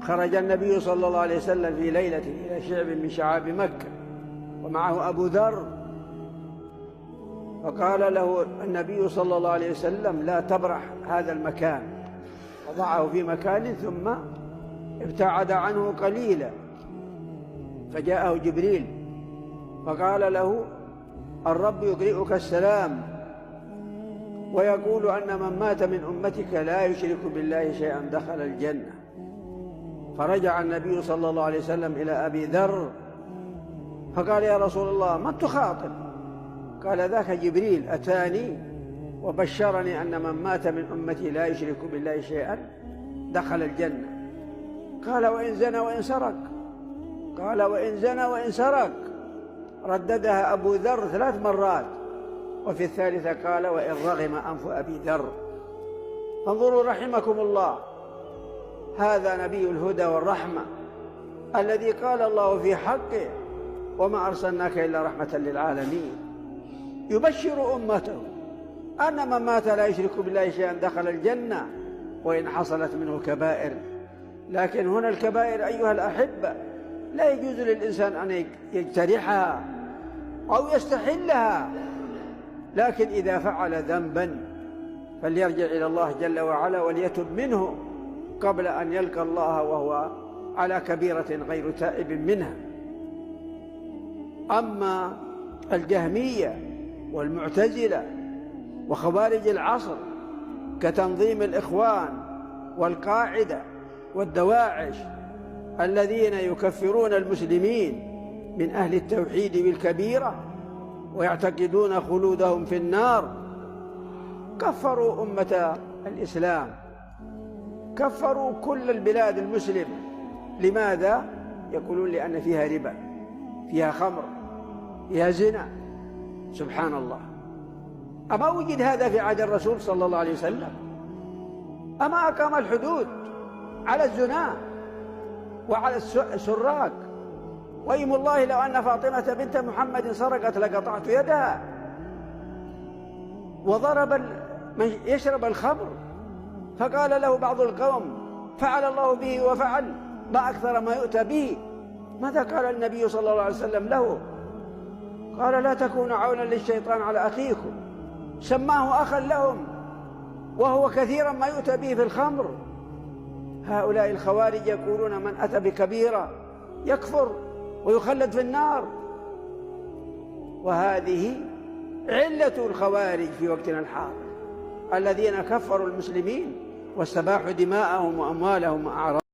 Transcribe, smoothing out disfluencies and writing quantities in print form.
خرج النبي صلى الله عليه وسلم في ليلة إلى شعب من شعاب مكة ومعه أبو ذر، فقال له النبي صلى الله عليه وسلم: لا تبرح هذا المكان. وضعه في مكان ثم ابتعد عنه قليلا، فجاءه جبريل فقال له: الرب يقرئك السلام ويقول أن من مات من أمتك لا يشرك بالله شيئا دخل الجنة. فرجع النبي صلى الله عليه وسلم إلى أبي ذر فقال: يا رسول الله، من تخاطب؟ قال: ذاك جبريل أتاني وبشرني أن من مات من أمتي لا يشرك بالله شيئا دخل الجنة. قال: وإن زنى وإن سرق؟ قال: وإن زنى وإن سرق. رددها أبو ذر 3 مرات، وفي الثالثة قال: وإن رغم أنف أبي ذر. فانظروا رحمكم الله، هذا نبي الهدى والرحمة الذي قال الله في حقه: وما أرسلناك إلا رحمة للعالمين. يبشر أمته أن من مات لا يشرك بالله شيئا دخل الجنة وإن حصلت منه كبائر. لكن هنا الكبائر أيها الأحبة لا يجوز للإنسان أن يجترحها أو يستحلها، لكن إذا فعل ذنبا فليرجع إلى الله جل وعلا وليتب منه قبل أن يلقى الله وهو على كبيرة غير تائب منها. أما الجهمية والمعتزلة وخوارج العصر كتنظيم الإخوان والقاعدة والدواعش الذين يكفرون المسلمين من أهل التوحيد بالكبيرة ويعتقدون خلودهم في النار، كفروا أمة الإسلام، كفروا كل البلاد المسلمة. لماذا؟ يقولون: لأن فيها ربا، فيها خمر، فيها زنا. سبحان الله، أما وجد هذا في عهد الرسول صلى الله عليه وسلم؟ أما أقام الحدود على الزنا وعلى السراق؟ وأيم الله لو أن فاطمة بنت محمد سرقت لقطعت يدها. وضرب من يشرب الخمر فقال له بعض القوم: فعل الله به وفعل، ما أكثر ما يؤتى به. ماذا قال النبي صلى الله عليه وسلم له؟ قال: لا تكونوا عونا للشيطان على أخيكم. سماه أخا لهم وهو كثيرا ما يؤتى به في الخمر. هؤلاء الخوارج يقولون: من أتى بكبيرة يكفر ويخلد في النار. وهذه علة الخوارج في وقتنا الحاضر، الذين كفروا المسلمين واستباحوا دماءهم وأموالهم وأعراضهم.